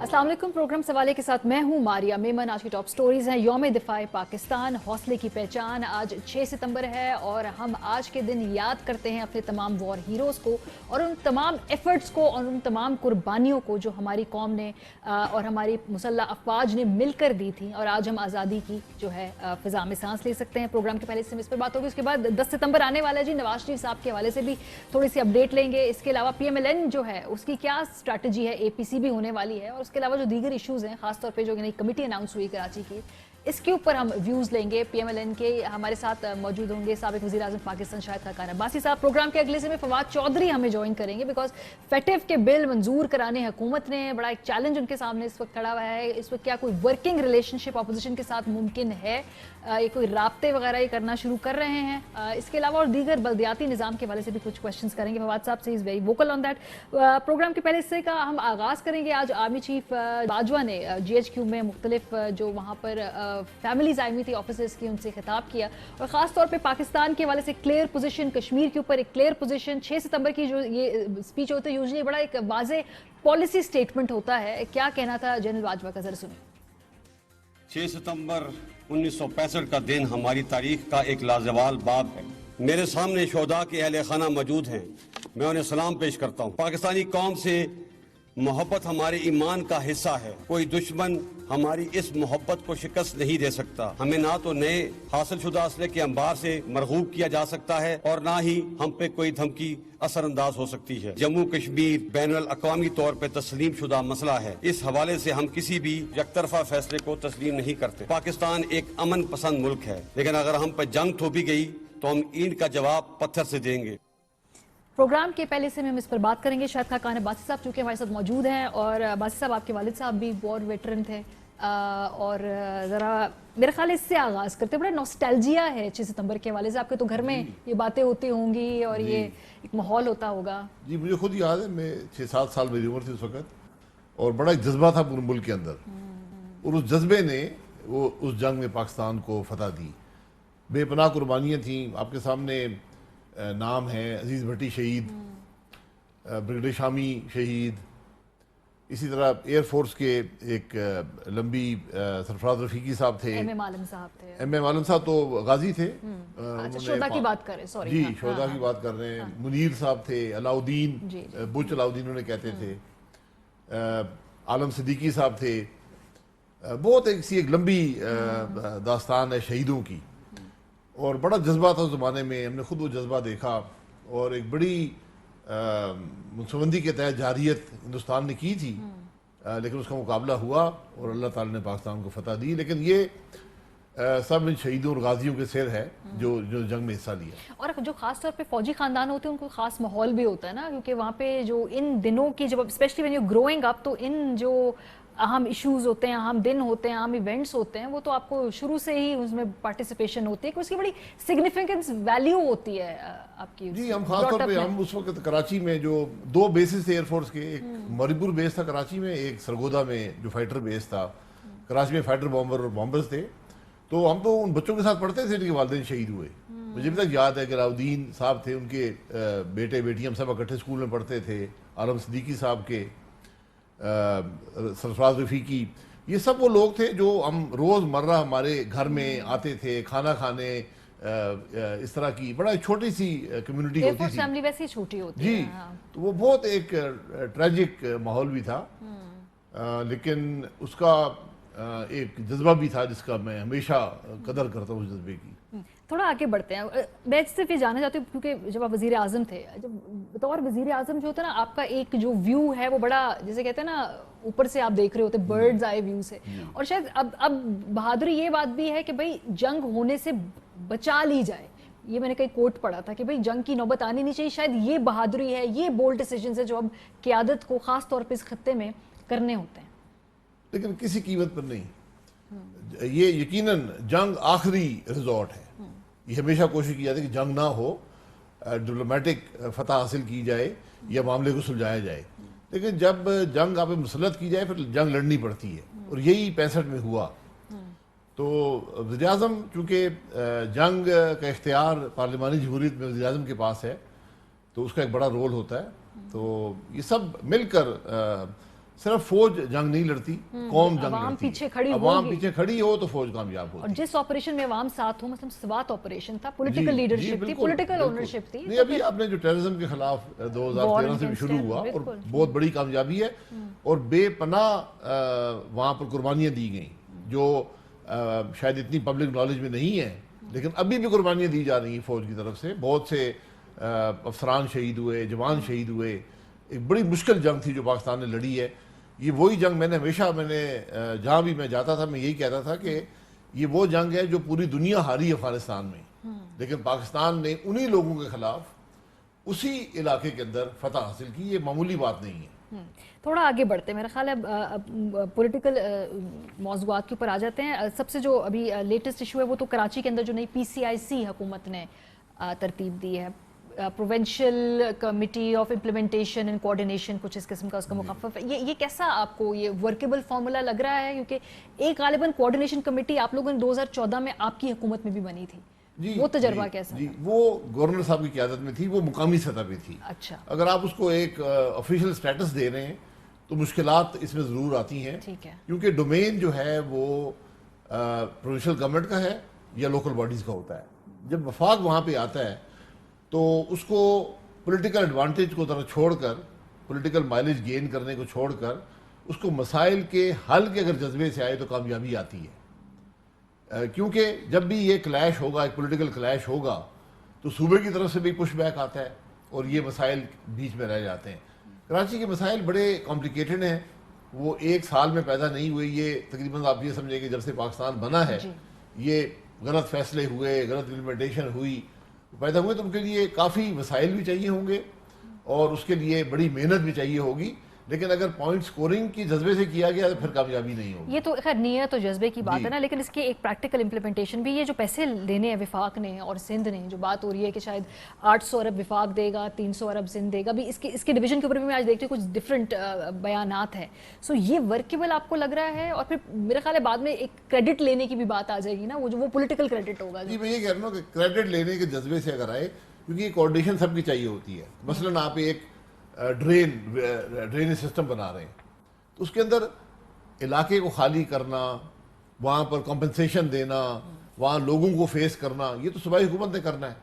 अस्सलाम वालेकुम। प्रोग्राम सवाले के साथ मैं हूं मारिया मेमन। आज की टॉप स्टोरीज हैं। यौम दिफाए पाकिस्तान, हौसले की पहचान। आज 6 सितंबर है और हम आज के दिन याद करते हैं अपने तमाम वॉर हीरोज़ को और उन तमाम एफर्ट्स को और उन तमाम कुर्बानियों को जो हमारी कौम ने और हमारी मुसल्लह अफवाज ने मिलकर दी थी। और आज हम आज़ादी की जो है फ़िज़ा में सांस ले सकते हैं। प्रोग्राम के पहले से इस पर बात होगी। उसके बाद 10 सितंबर आने वाला है जी। नवाज शरीफ साहब के हवाले से भी थोड़ी सी अपडेट लेंगे। इसके अलावा PMLN जो है उसकी क्या स्ट्रैटेजी है, APC भी होने वाली है। और उसके अलावा जो दीगर इश्यूज़ हैं, खासतौर पे जो नई कमेटी अनाउंस हुई कराची की, इसके ऊपर हम व्यूज़ लेंगे। PMLN के हमारे साथ मौजूद होंगे साबिक वज़ीर आज़म पाकिस्तान शाहिद खाकान अब्बासी साहब। प्रोग्राम के अगले से में फवाद चौधरी हमें ज्वाइन करेंगे बिकॉज फेटिव के बिल मंजूर कराने हुकूमत ने बड़ा एक चैलेंज उनके सामने इस वक्त खड़ा हुआ है। इस वक्त क्या कोई वर्किंग रिलेशनशिप अपोजिशन के साथ मुमकिन है? ये कोई राब्ते वगैरह ये करना शुरू कर रहे हैं? इसके अलावा और दीगर बल्दियाती निज़ाम के हवाले से भी कुछ क्वेश्चंस करेंगे। फवाद साहब से is very vocal on that. Programme के पहले हिस्से का हम आगाज़ करेंगे। आज आर्मी चीफ बाजवा ने GHQ में मुख्तलिफ जो वहाँ पर फैमिलीज आई हुई थी ऑफिसर्स की, उनसे खिताब किया और ख़ास तौर पे पाकिस्तान के हवाले से क्लियर पोजीशन, कश्मीर के ऊपर एक क्लियर पोजीशन। 6 सितंबर की जो ये स्पीच होती है यूजुअली बड़ा एक वाज़े पॉलिसी स्टेटमेंट होता है। क्या कहना था जनरल बाजवा का, जरा सुनिए। 6 सितंबर 1965 का दिन हमारी तारीख का एक लाजवाल बाब है। मेरे सामने शोहदा के अहले खाना मौजूद हैं, मैं उन्हें सलाम पेश करता हूँ। पाकिस्तानी कौम से मोहब्बत हमारे ईमान का हिस्सा है। कोई दुश्मन हमारी इस मोहब्बत को शिकस्त नहीं दे सकता। हमें ना तो नए हासिल शुदा असले के अंबार से मरगूब किया जा सकता है और ना ही हम पे कोई धमकी असरअंदाज हो सकती है। जम्मू कश्मीर बैनुल अक़वामी तौर पे तस्लीम शुदा मसला है। इस हवाले से हम किसी भी यकतरफा फैसले को तस्लीम नहीं करते। पाकिस्तान एक अमन पसंद मुल्क है, लेकिन अगर हम पे जंग थोपी गई तो हम ईंट का जवाब पत्थर से देंगे। प्रोग्राम के पहले से हम इस पर बात करेंगे। शाहिद खाकान अब्बासी साहब चूँकि हमारे साथ मौजूद हैं और अब्बासी साहब आपके वालिद साहब भी वॉर वेटरन थे और ज़रा मेरे ख्याल इससे आगाज़ करते, बड़ा नॉस्टैल्जिया है 6 सितंबर के हवाले से। आपके तो घर में ये बातें होती होंगी और ये एक माहौल होता होगा। जी मुझे खुद याद है, मैं 6-7 साल मेरी उम्र थी उस वक्त और बड़ा एक जज्बा था पूरे मुल्क के अंदर और उस जज्बे ने वो उस जंग में पाकिस्तान को फतह दी। बेपनाह कुर्बानियाँ थीं। आपके सामने नाम है अजीज़ भट्टी शहीद, ब्रिगेडियर शामी शहीद, इसी तरह एयरफोर्स के एक लंबी सरफराज रफीकी साहब थे, MM आलम साहब थे। MM आलम साहब तो गाजी थे। अच्छा, शोधा की बात करें, सॉरी जी शोधा की बात कर रहे हैं। मुनीर साहब थे, अलाउद्दीन बुच अलाउद्दीन उन्हें कहते थे, आलम सिद्दीकी साहब थे। बहुत एक लंबी दास्तान है शहीदों की और बड़ा जज्बा था उस ज़माने में। हमने खुद वो जज्बा देखा और एक बड़ी मुनसबंदी के तहत जारियत हिंदुस्तान ने की थी, लेकिन उसका मुकाबला हुआ और अल्लाह ताला ने पाकिस्तान को फतह दी। लेकिन ये सब इन शहीदों और गाजियों के सिर है जो जंग में हिस्सा लिया। और जो खास तौर पे फौजी खानदान होते हैं उनको खास माहौल भी होता है ना, क्योंकि वहाँ पे जो इन दिनों की जब specially when you growing up, तो इन जो अहम इश्यूज होते हैं, अहम दिन होते हैं, अहम इवेंट्स होते हैं, वो तो आपको शुरू से ही उसमें पार्टिसिपेशन होती है कि उसकी बड़ी सिग्निफिकेंस वैल्यू होती है आपकी। जी हम खास तौर पे हम उस वक्त कराची में जो 2 बेसिस थे एयरफोर्स के, एक मरीपुर बेस था कराची में, एक सरगोदा में जो फाइटर बेस था। कराची में फाइटर बॉम्बर और बॉम्बर्स थे, तो हम तो उन बच्चों के साथ पढ़ते थे जिनके वालिदैन शहीद हुए। मुझे भी तक याद है कि अलाउद्दीन साहब थे, उनके बेटे बेटी हम सब इकट्ठे स्कूल में पढ़ते थे। आलम सिद्दीकी साहब के, सरफराज रफीकी, ये सब वो लोग थे जो हम रोज़मर्रा हमारे घर में आते थे खाना खाने। इस तरह की बड़ा छोटी सी कम्युनिटी होती थी। फैमिली वैसे ही छोटी होती जी है। हाँ। तो वो बहुत एक ट्रेजिक माहौल भी था, लेकिन उसका एक जज्बा भी था जिसका मैं हमेशा कदर करता हूँ, उस जज्बे की। थोड़ा आगे बढ़ते हैं। मैं सिर्फ ये जानना चाहती हूँ क्योंकि जब आप वज़ीर आज़म थे, जब बतौर वज़ीर आज़म जो होता है ना, आपका एक जो व्यू है वो बड़ा, जैसे कहते हैं ना, ऊपर से आप देख रहे होते, बर्ड्स आई व्यू से। और शायद अब बहादुरी ये बात भी है कि भाई जंग होने से बचा ली जाए। ये मैंने कहीं कोट पढ़ा था कि भाई जंग की नौबत आनी नहीं चाहिए। शायद ये बहादुरी है, ये बोल्ड डिसीजन है जो अब क़यादत को ख़ास तौर पर इस खत्ते में करने होते हैं, लेकिन किसी कीमत पर नहीं। ये यकीनन जंग आखिरी रिजॉर्ट है। ये हमेशा कोशिश की जाती है कि जंग ना हो, डिप्लोमेटिक फतह हासिल की जाए या मामले को सुलझाया जाए। लेकिन जब जंग आप मुसल्लत की जाए फिर जंग लड़नी पड़ती है और यही 65 में हुआ। तो वज़ीर आज़म चूँकि जंग का इख्तियार पार्लिमानी जमहूरियत में वज़ीर आज़म के पास है, तो उसका एक बड़ा रोल होता है। तो ये सब मिलकर सिर्फ फौज जंग नहीं लड़ती, कौम जंग अवाम लड़ती पीछे खड़ी अवाम होगी। पीछे खड़ी हो तो फौज कामयाब और होती जिस ऑपरेशन में अवाम साथ हो, मतलब स्वात ऑपरेशन था, जी, पॉलिटिकल जी, लीडरशिप थी, बिल्कुल, पॉलिटिकल बिल्कुल। ओनरशिप थी। नहीं, अभी आपने जो टेररिज्म के खिलाफ 2013 से भी शुरू हुआ और बिल्कुल। बहुत बड़ी कामयाबी है और बेपनाह वहाँ पर कुर्बानियाँ दी गई जो शायद इतनी पब्लिक नॉलेज में नहीं है, लेकिन अभी भी कुर्बानियाँ दी जा रही हैं फौज की तरफ से। बहुत से अफसरान शहीद हुए, जवान शहीद हुए। एक बड़ी मुश्किल जंग थी जो पाकिस्तान ने लड़ी है। ये वही जंग मैंने जहाँ भी मैं जाता था मैं यही कहता था कि ये वो जंग है जो पूरी दुनिया हारी अफगानिस्तान में, लेकिन पाकिस्तान ने उन्हीं लोगों के खिलाफ उसी इलाके के अंदर फतह हासिल की। ये मामूली बात नहीं है। थोड़ा आगे बढ़ते हैं, मेरा ख्याल है पॉलिटिकल मौज़ूआत के ऊपर आ जाते हैं। सबसे जो अभी लेटेस्ट इशू है वो तो कराची के अंदर जो नई PCIC हुकूमत ने तरतीब दी है, provincial committee of implementation and coordination, कुछ इस किस्म का उसका मुखफ़्फ़ है। ये कैसा आपको ये वर्केबल फार्मूला लग रहा है? क्योंकि एक गालिबन कोऑर्डिनेशन कमेटी आप लोगों ने 2014 में आपकी हुकूमत में भी बनी थी, वो तजर्बा कैसा जी, था? वो गवर्नर साहब की क़यादत में थी, वो मुकामी सतह पे थी। अच्छा, अगर आप उसको एक ऑफिशियल स्टेटस दे रहे हैं तो मुश्किलात इसमें ज़रूर आती हैं, ठीक है। क्योंकि डोमेन जो है वो प्रोविंशियल गवर्नमेंट का है या लोकल बॉडीज़ का होता है। जब वफाक वहाँ पे आता है तो उसको पॉलिटिकल एडवांटेज को ज़रा छोड़कर, पॉलिटिकल माइलेज गेन करने को छोड़कर, उसको मसाइल के हल के अगर जज्बे से आए तो कामयाबी आती है। क्योंकि जब भी ये क्लैश होगा, एक पॉलिटिकल क्लैश होगा, तो सूबे की तरफ से भी पुश बैक आता है और ये मसाइल बीच में रह जाते हैं। कराची के मसाइल बड़े कॉम्प्लिकेटेड हैं, वो एक साल में पैदा नहीं हुए। ये तकरीबन आप ये समझे कि जब से पाकिस्तान बना है ये गलत फैसले हुए, गलत इम्प्लीमेंटेशन हुई, पैदा हुए, तो उनके लिए काफ़ी वसाइल भी चाहिए होंगे और उसके लिए बड़ी मेहनत भी चाहिए होगी। लेकिन अगर पॉइंट स्कोरिंग की जज्बे से किया गया तो फिर कामयाबी नहीं होगी। ये तो खैर नीयत और जज्बे की बात है ना, लेकिन इसकी एक प्रैक्टिकल इम्प्लीमेंटेशन भी, ये जो पैसे लेने हैं विफाक ने और सिंध ने, जो बात हो रही है कि शायद 800 अरब विफाक देगा, 300 अरब सिंध देगा, भी इसके डिवीजन के ऊपर भी मैं आज देखती हूँ कुछ डिफरेंट बयानात हैं। सो ये वर्केबल आपको लग रहा है? और फिर मेरा ख्याल है बाद में एक क्रेडिट लेने की भी बात आ जाएगी ना, वो पॉलिटिकल क्रेडिट होगा। जी, मैं ये कह रहा हूँ कि क्रेडिट लेने के जज्बे से अगर आए, क्योंकि कोऑर्डिनेशन सबकी चाहिए होती है। मसलन आप एक ड्रेनेज सिस्टम बना रहे हैं तो उसके अंदर इलाके को खाली करना, वहाँ पर कॉम्पनसेशन देना, वहाँ लोगों को फेस करना, ये तो सूबाई हुकूमत ने करना है।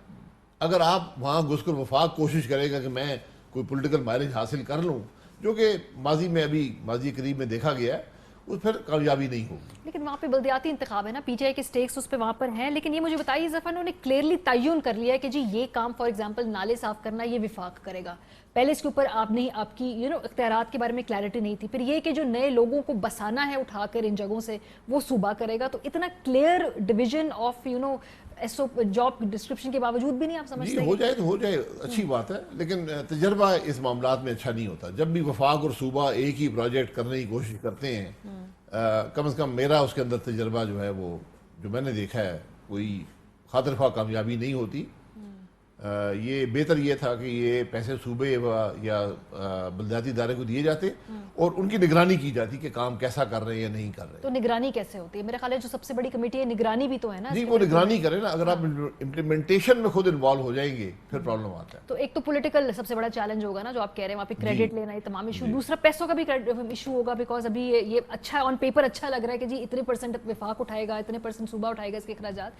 अगर आप वहाँ घुसकर वफाक कोशिश करेगा कि मैं कोई पॉलिटिकल माइलेज हासिल कर लूँ, जो कि माजी करीब में देखा गया है, उस फिर कामयाबी नहीं होगी। लेकिन वहाँ पे बल्दियाती इंतखाब है ना, PTI के स्टेक्स उस पर वहाँ पर हैं। लेकिन ये मुझे बताइए, इस दफ़ा उन्होंने क्लियरली तयन कर लिया है कि जी ये काम, फॉर एग्जांपल नाले साफ करना, ये विफाक करेगा। पहले इसके ऊपर आपने आपकी इख्तियारात के बारे में क्लैरिटी नहीं थी। फिर ये कि जो नए लोगों को बसाना है उठाकर इन जगहों से, वो सूबा करेगा। तो इतना clear division of job description के बावजूद भी नहीं आप समझते? जी, हो जाए तो हो जाए, अच्छी बात है, लेकिन तजर्बा इस मामलात में अच्छा नहीं होता। जब भी वफाक और सूबा एक ही प्रोजेक्ट करने की कोशिश करते हैं, कम से कम मेरा उसके अंदर तजर्बा जो है वो जो मैंने देखा है, कोई खातिरख्वाह कामयाबी नहीं होती। ये बेहतर ये था कि ये पैसे सूबे या बल्दियाती इदारे को दिए जाते और उनकी निगरानी की जाती कि काम कैसा कर रहे हैं या नहीं कर रहे। तो निगरानी कैसे होती है? मेरा ख्याल है जो सबसे बड़ी कमेटी है, निगरानी भी तो है ना। जी, वो निगरानी करे ना। अगर आप इम्प्लीमेंटेशन में खुद इन्वॉल्व हो जाएंगे फिर प्रॉब्लम आता है। तो एक तो पॉलिटिकल सबसे बड़ा चैलेंज होगा ना, जो आप कह रहे हैं, वहाँ पे क्रेडिट लेना, ये तमाम इशू। दूसरा पैसों का भी इशू होगा, बिकॉज अभी ये अच्छा ऑन पेपर अच्छा लग रहा है कि जी इतने % विफाक उठाएगा, इतने % सूबा उठाएगा इसके अखराजात।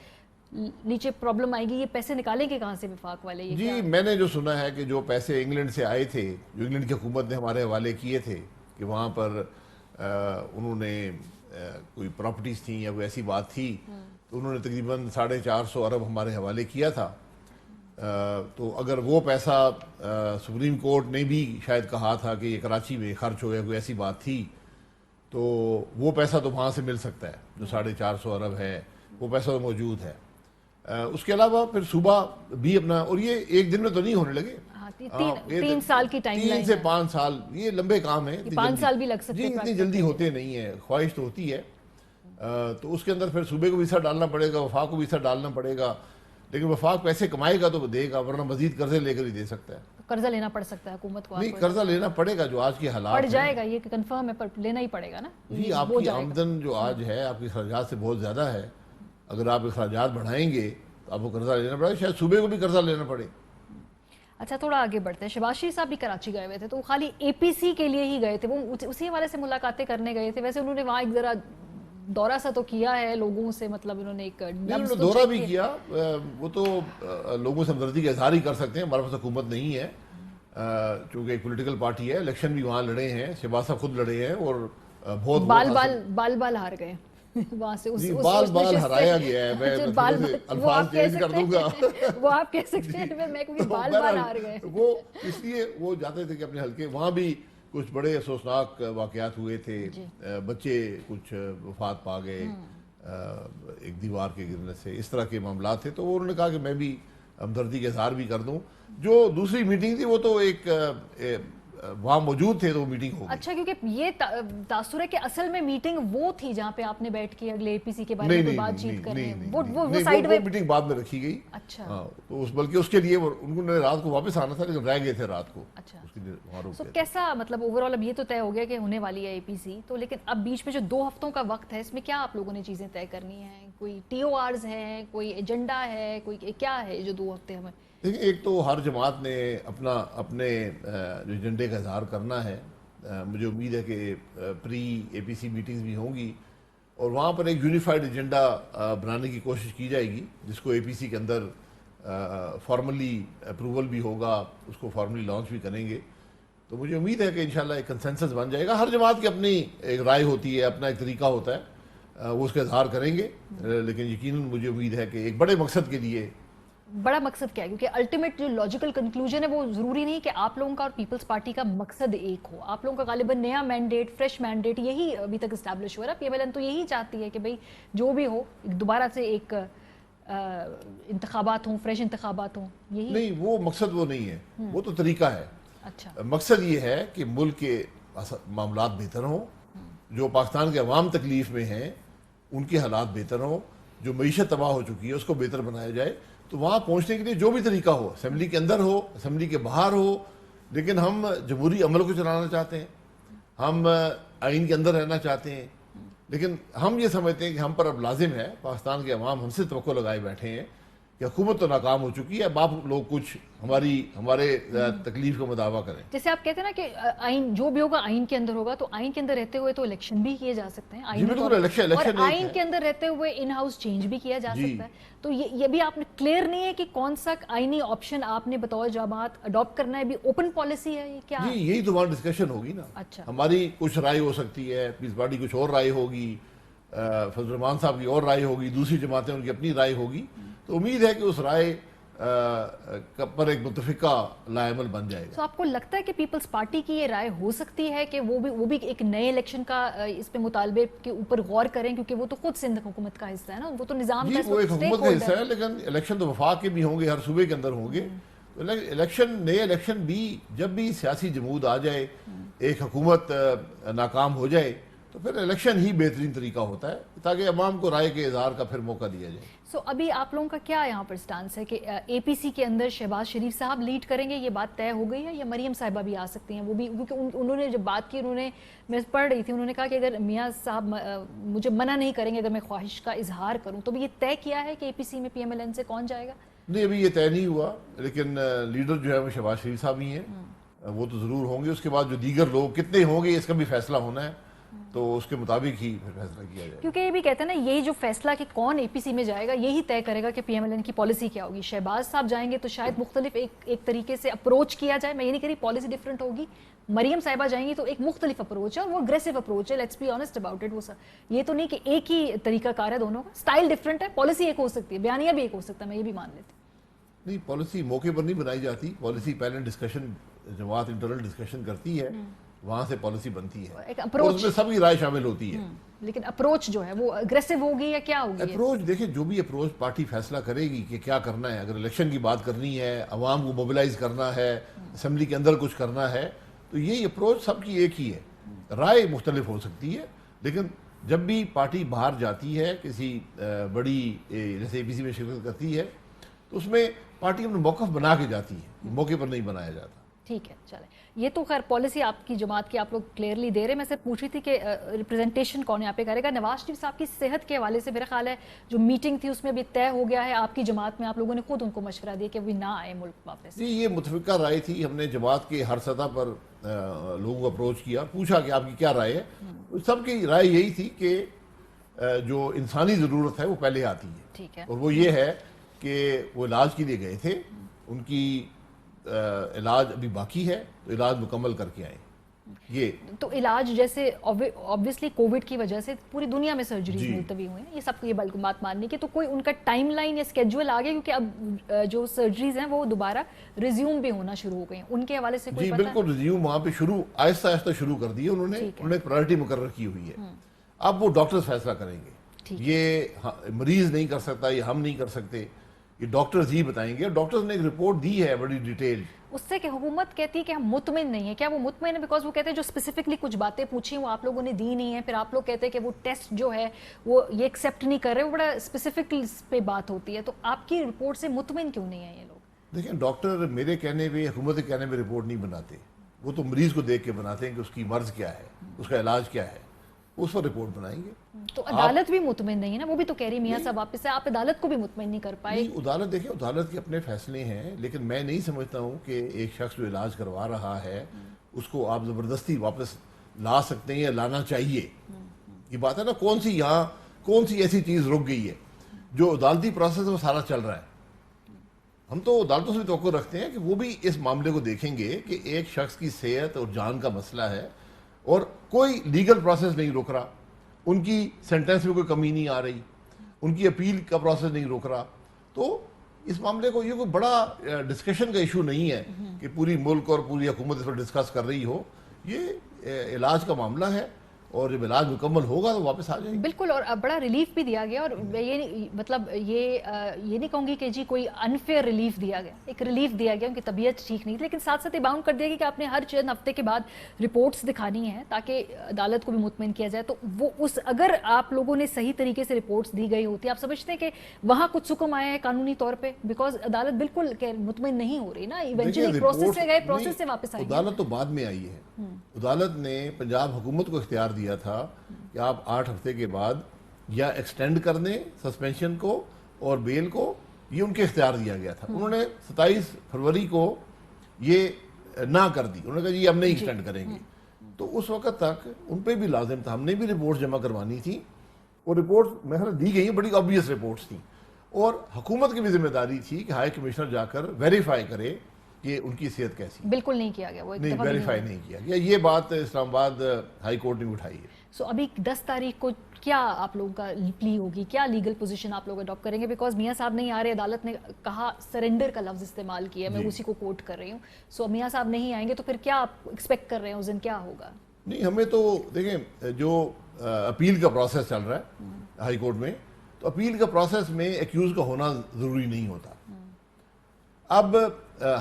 नीचे प्रॉब्लम आएगी, ये पैसे निकालेंगे कहाँ से विफाक वाले? ये जी, मैंने जो सुना है कि जो पैसे इंग्लैंड से आए थे, जो इंग्लैंड की हुकूमत ने हमारे हवाले किए थे, कि वहाँ पर उन्होंने कोई प्रॉपर्टीज़ थी या कोई ऐसी बात थी, तो उन्होंने तकरीबन 450 अरब हमारे हवाले किया था। तो अगर वो पैसा सुप्रीम कोर्ट ने भी शायद कहा था कि ये कराची में खर्च हो गया, कोई ऐसी बात थी, तो वो पैसा तो वहाँ से मिल सकता है। जो 450 अरब है वो पैसा तो मौजूद है। उसके अलावा फिर सूबा भी अपना, और ये एक दिन में तो नहीं होने लगे। हाँ, 3 साल की टाइम 3 से 5 साल, ये लंबे काम है। 5 साल भी लग सकते हैं। इतनी जल्दी होते नहीं है, ख्वाहिश तो होती है। तो उसके अंदर फिर सूबे को भी हिस्सा डालना पड़ेगा, वफाक को भी हिस्सा डालना पड़ेगा। लेकिन वफाक पैसे कमाएगा तो वो देगा, वरना मजीद कर्जे लेकर ही दे सकता है। कर्जा लेना पड़ सकता है हुकूमत को? नहीं, कर्जा लेना पड़ेगा, जो आज के हालात पड़ जाएगा, ये कंफर्म है, पर लेना ही पड़ेगा ना। जी, आपकी आमदन जो आज है आपकी खर्चात से बहुत ज्यादा है। अगर आप अखराजात बढ़ाएंगे तो आपको कर्जा लेना पड़ेगा, शायद सूबे को भी कर्जा लेना पड़े। अच्छा, थोड़ा आगे बढ़ते हैं। शहबाज शरीफ साहब भी कराची गए हुए थे, तो वो खाली एपीसी के लिए ही गए थे, वो उसी हवाले से मुलाकातें करने गए थे। वैसे उन्होंने वहाँ एक जरा दौरा सा तो किया है लोगों से, मतलब उन्होंने एक उन्होंने दौरा भी किया, वो तो लोगों से हमदर्दी का इजहार ही कर सकते हैं। हमारे पास हुकूमत नहीं है, चूँकि एक पॉलिटिकल पार्टी है, इलेक्शन भी वहाँ लड़े हैं, शहबाज साहब खुद लड़े हैं और बहुत बाल हार गए वहां से बाल हराया गया है। मैं अल्फाज चेंज कर दूंगा वो आप कह सकते हैं, मैं क्योंकि बाल हार गए वो इसलिए वो जाते थे कि अपने हल्के, वहाँ भी कुछ बड़े अफसोसनाक वाकयात हुए थे, बच्चे कुछ वफात पा गए एक दीवार के गिरने से, इस तरह के मामला थे। तो उन्होंने कहा कि मैं भी हमदर्दी का इजहार भी कर दूं। जो दूसरी मीटिंग थी वो तो एक वहाँ मौजूद थे तो वो मीटिंग हो गई। अच्छा, क्योंकि ये तासुर है कि असल में मीटिंग वो थी जहाँ पे आपने बैठ के अगले एपीसी के बारे में बातचीत कर रहे हैं, वो साइड में मीटिंग बाद में रखी गई। अच्छा, तो बल्कि उसके लिए उन्होंने रात को वापस आना था, लेकिन रह गए थे रात को। अच्छा, तो कैसा, मतलब ओवरऑल अब ये तो तय हो गया कि होने वाली है एपीसी, तो लेकिन अब बीच में जो 2 हफ्तों का वक्त है, इसमें क्या आप लोगों ने चीजें तय करनी है? कोई TORs हैं, कोई एजेंडा है, कोई क्या है जो 2 हफ्ते हमें? देखिए, एक तो हर जमात ने अपने जो एजेंडे का इजहार करना है। मुझे उम्मीद है कि प्री एपीसी मीटिंग्स भी होंगी और वहाँ पर एक यूनिफाइड एजेंडा बनाने की कोशिश की जाएगी, जिसको एपीसी के अंदर फॉर्मली अप्रूवल भी होगा, उसको फॉर्मली लॉन्च भी करेंगे। तो मुझे उम्मीद है कि इंशाल्लाह एक कंसेंसस बन जाएगा। हर जमात की अपनी एक राय होती है, अपना एक तरीका होता है, वो उसका इजहार करेंगे। लेकिन यकीनन मुझे उम्मीद है कि एक बड़े मकसद के लिए। बड़ा मकसद क्या है? क्योंकि अल्टीमेट जो लॉजिकल कंक्लूजन है वो जरूरी नहीं कि आप लोगों का और पीपल्स पार्टी का मकसद एक हो। आप लोगों का गालिबन नया मैंडेट, फ्रेश मैंडेट यही अभी तक इस्टेब्लिश हुआ है। PMLN तो यही चाहती है कि भाई जो भी हो दोबारा से एक इंतखाबात हों, फ्रेश इंतखाबात हों, यही नहीं, वो मकसद वो नहीं है, वो तो तरीका है। अच्छा, मकसद ये है कि मुल्क के मामलात बेहतर हों, जो पाकिस्तान के अवाम तकलीफ में हैं उनके हालात बेहतर हों, जो मईशत तबाह हो चुकी है उसको बेहतर बनाया जाए। तो वहाँ पहुँचने के लिए जो भी तरीका हो, असेंबली के अंदर हो, असेंबली के बाहर हो, लेकिन हम जमहूरी अमल को चलाना चाहते हैं, हम आइन के अंदर रहना चाहते हैं। लेकिन हम ये समझते हैं कि हम पर अब लाजिम है, पाकिस्तान के अवाम हमसे तवक्को लगाए बैठे हैं कि हुकूमत तो नाकाम हो चुकी है, अब आप लोग कुछ हमारे तकलीफ का मुदावा करें। जैसे आप कहते हैं ना कि आइन जो भी होगा आइन के अंदर होगा, तो आइन के अंदर रहते हुए तो इलेक्शन भी किए जा सकते हैं, आइन बिल्कुल, इलेक्शन और आइन के अंदर रहते हुए इन हाउस चेंज भी किया जा सकता है। तो ये भी आपने क्लियर नहीं है कि कौन सा आइनी ऑप्शन आपने बतौर जमात अडॉप्ट करना है? भी ओपन पॉलिसी है ये क्या? जी, यही तो वहाँ डिस्कशन होगी ना। अच्छा, हमारी कुछ राय हो सकती है, पीस पार्टी कुछ और राय होगी, फजल रहमान साहब की और राय होगी, दूसरी जमातें उनकी अपनी राय होगी। तो उम्मीद है कि उस राय पर एक मुतफिका लाएमल बन जाएगा। तो आपको लगता है कि पीपल्स पार्टी की ये राय हो सकती है कि वो भी एक नए इलेक्शन का इस पे मुतालबे के ऊपर गौर करें, क्योंकि वो तो खुद सिंध हुकूमत का हिस्सा है ना, वो तो निजाम का वो एक हुकूमत का हिस्सा है, लेकिन इलेक्शन तो वफाक के भी होंगे, हर सूबे के अंदर होंगे। तो नए इलेक्शन भी, जब भी सियासी जमूद आ जाए, एक हुकूमत नाकाम हो जाए, तो फिर इलेक्शन ही बेहतरीन तरीका होता है ताकि अवाम को राय के इजहार का फिर मौका दिया जाए। सो अभी आप लोगों का क्या यहाँ पर स्टांस है कि एपीसी के अंदर शहबाज शरीफ साहब लीड करेंगे, ये बात तय हो गई है, या मरियम साहिबा भी आ सकती हैं? वो भी, क्योंकि उन्होंने जब बात की, मैं पढ़ रही थी, उन्होंने कहा कि अगर मियाँ साहब मुझे मना नहीं करेंगे अगर मैं ख्वाहिश का इजहार करूँ, तो भी ये तय किया है कि एपीसी में PMLN से कौन जाएगा? नहीं, अभी ये तय नहीं हुआ, लेकिन लीडर जो है वो शहबाज शरीफ साहब ही हैं, वो तो ज़रूर होंगे। उसके बाद जो दीगर लोग कितने होंगे इसका भी फैसला होना है, तो उसके मुताबिक ही फिर फैसला किया जाएगा। क्योंकि ये भी कहते हैं ना, यही जो फैसला कि कौन एपीसी में जाएगा यही तय करेगा कि PMLN की पॉलिसी क्या होगी। शहबाज साहब जाएंगे तो शायद मुख्तलिफ एक तरीके से अप्रोच किया जाए, मैं ये नहीं कह रही पॉलिसी डिफरेंट होगी। मरियम साहिबा जाएंगी तो एक मुख्तलिफ अप्रोच है और वो अग्रेसिव अप्रोच है, let's be honest about it. वो सर ये तो नहीं कि एक ही तरीका कार है, दोनों का स्टाइल डिफरेंट है, पॉलिसी एक हो सकती है, बयानिया भी एक हो सकता है, मैं ये भी मान लेती। नहीं, पॉलिसी मौके पर नहीं बनाई जाती, पॉलिसी पहले डिस्कशन, जमात इंटरनल डिस्कशन करती है, वहां से पॉलिसी बनती है, एक अप्रोच, उसमें सबकी राय शामिल होती है। लेकिन अप्रोच जो है वो अग्रेसिव होगी या क्या होगी? अप्रोच देखिए, जो भी अप्रोच पार्टी फैसला करेगी कि क्या करना है, अगर इलेक्शन की बात करनी है, अवाम को मोबिलाइज करना है, असेंबली के अंदर कुछ करना है, तो ये अप्रोच सबकी एक ही है। राय मुख्तलिफ हो सकती है, लेकिन जब भी पार्टी बाहर जाती है किसी बड़ी जैसे एपीसी में शिरकत करती है, तो उसमें पार्टी अपने मौक़िफ़ बना के जाती है, मौके पर नहीं बनाया जाता। ٹھیک ہے چلے. یہ تو خیر پالیسی آپ کی جماعت کی آپ لوگ کلیئرلی دے رہے ہیں. میں صرف پوچھ رہی تھی کہ ریپرزنٹیشن کون یہاں پہ کرے گا. نواز شریف صاحب کی صحت کے حوالے سے میرا خیال ہے جو میٹنگ تھی اس میں بھی طے ہو گیا ہے, آپ کی جماعت میں آپ لوگوں نے خود ان کو مشورہ دیا کہ وہ نہ آئے ملک واپس. جی یہ متفقہ رائے تھی. ہم نے جماعت کے ہر سطح پر لوگوں کو اپروچ کیا, پوچھا کہ آپ کی کیا رائے ہے. سب کی رائے یہی تھی کہ جو انسانی ضرورت ہے وہ پہلے آتی ہے, ٹھیک ہے, اور وہ یہ ہے کہ وہ علاج کے لیے گئے تھے, ان کی علاج ابھی باقی ہے تو علاج مکمل کر کے آئیں. یہ تو علاج جیسے obviously کووڈ کی وجہ سے پوری دنیا میں سرجریز ملتوی ہوئے ہیں, یہ سب کو یہ بات ماننی کہ تو کوئی ان کا ٹائم لائن یا اسکیڈول آ گیا کیونکہ اب جو سرجریز ہیں وہ دوبارہ ریزیوم بھی ہونا شروع ہو گئی ہیں, ان کے حوالے سے کوئی جی پتہ ہے؟ بالکل ریزیوم وہاں پہ شروع آہستہ آہستہ شروع کر دی ہے انہوں نے پرائرٹی مقرر کی ہوئی ہے. اب وہ ڈاکٹرز فیصلہ کریں گے, یہ مریض نہیں کر سکتا, یہ ہم نہیں کر سکتے, یہ ڈاکٹرز ہی بتائیں گے. اور ڈاکٹرز نے ایک رپورٹ دی ہے بڑی ڈیٹیل. اس سے کہ حکومت کہتی ہے کہ ہم مطمئن نہیں ہیں, کیا وہ مطمئن ہے؟ بیکاز وہ کہتے ہیں جو اسپیسیفکلی کچھ باتیں پوچھی وہ آپ لوگوں نے دی نہیں ہیں, پھر آپ لوگ کہتے ہیں کہ وہ ٹیسٹ جو ہے وہ یہ ایکسیپٹ نہیں کر رہے, وہ بڑا اسپیسیفک پہ بات ہوتی ہے. تو آپ کی رپورٹ سے مطمئن کیوں نہیں ہیں یہ لوگ؟ دیکھیں ڈاکٹر میرے کہنے پہ, حکومت کے کہنے پہ رپورٹ نہیں بناتے, وہ تو مریض کو دیکھ کے بناتے ہیں کہ اس کی مرض کیا ہے, اس کا علاج کیا ہے, اس پر رپورٹ بنائیں گے. تو عدالت بھی مطمئن نہیں ہے نا, وہ بھی تو کہہ رہی میاں صاحب واپس سے, آپ عدالت کو بھی مطمئن نہیں کر پائے. عدالت دیکھیں, عدالت کے اپنے فیصلے ہیں, لیکن میں نہیں سمجھتا ہوں کہ ایک شخص جو علاج کروا رہا ہے اس کو آپ زبردستی واپس لا سکتے ہیں یا لانا چاہیے. یہ بات ہے نا, کون سی ایسی چیز رک گئی ہے جو عدالتی پروسیس میں سارا چل رہا ہے. ہم تو عدالتوں سے بھی توقع رکھتے ہیں کہ وہ بھی اس معاملے کو دیکھیں گے کہ ایک شخص کی صحت اور جان کا مسئلہ ہے اور کوئی لیگل پروسیس نہیں روک رہا, ان کی سینٹنس میں کوئی کمی نہیں آ رہی, ان کی اپیل کا پروسیس نہیں روک رہا. تو اس معاملے کو یہ کوئی بڑا ڈسکشن کا ایشو نہیں ہے کہ پوری ملک اور پوری حکومت اس پر ڈسکس کر رہی ہو. یہ علاج کا معاملہ ہے اور جب علاج مکمل ہوگا تو واپس آ جائیں گے. بالکل, اور بڑا ریلیف بھی دیا گیا, اور یہ مطلب یہ نہیں کہوں گی کہ جی کوئی انفیئر ریلیف دیا گیا, ایک ریلیف دیا گیا, ان کی طبیعت ٹھیک نہیں تھی, لیکن ساتھ ساتھ یہ باؤنڈ کر دیا گیا کہ آپ نے ہر چند ہفتے کے بعد رپورٹس دکھانی ہیں تاکہ عدالت کو بھی مطمئن کیا جائے. تو وہ اگر آپ لوگوں نے صحیح طریقے سے رپورٹس دی گئی ہوتی, آپ سمجھتے ہیں کہ وہاں کچھ حکم آیا ہے قانونی طور پہ, بیکاز عدالت بالکل مطمئن نہیں ہو رہی نا, ایونچولی پروسیس سے گئے, پروسیس سے واپس آئے. عدالت تو بعد میں آئی ہے. عدالت نے پنجاب حکومت کو اختیار دیا تھا کہ آپ 8 ہفتے کے بعد یا ایکسٹینڈ کر دیں سسپینشن کو اور بیل کو, یہ ان کے اختیار دیا گیا تھا. انہوں نے 27 فروری کو یہ نہ کر دی, انہوں نے کہا جی ہم نہیں ایکسٹینڈ کریں گے. تو اس وقت تک ان پہ بھی لازم تھا, ہم نے بھی رپورٹ جمع کروانی تھی, اور رپورٹ میں دی گئی ہیں, بڑی آبویس رپورٹس تھیں, اور حکومت کی بھی ذمہ داری تھی کہ ہائی کمشنر جا کر ویریفائی کرے کہ ان کی صحت کیسی. بالکل نہیں کیا گیا, وہ نہیں ویریفائی نہیں کیا گیا. یہ بات اسلام آباد ہائی کورٹ نے اٹھائی ہے. سو ابھی 10 تاریخ کو کیا آپ لوگوں کا پلی ہوگی, کیا لیگل پوزیشن آپ لوگ اڈاپٹ کریں گے؟ بیکاز میاں صاحب نہیں آ رہے, عدالت نے کہا سرنڈر کا لفظ استعمال کیا ہے, میں اسی کو کوٹ کر رہی ہوں. سو میاں صاحب نہیں آئیں گے تو پھر کیا آپ ایکسپیکٹ کر رہے ہیں اس دن کیا ہوگا؟ نہیں, ہمیں تو دیکھیں جو اپیل کا پروسیس چل رہا ہے ہائی کورٹ میں, تو اپیل کا پروسیس میں ایکیوز کا ہونا ضروری نہیں ہوتا. اب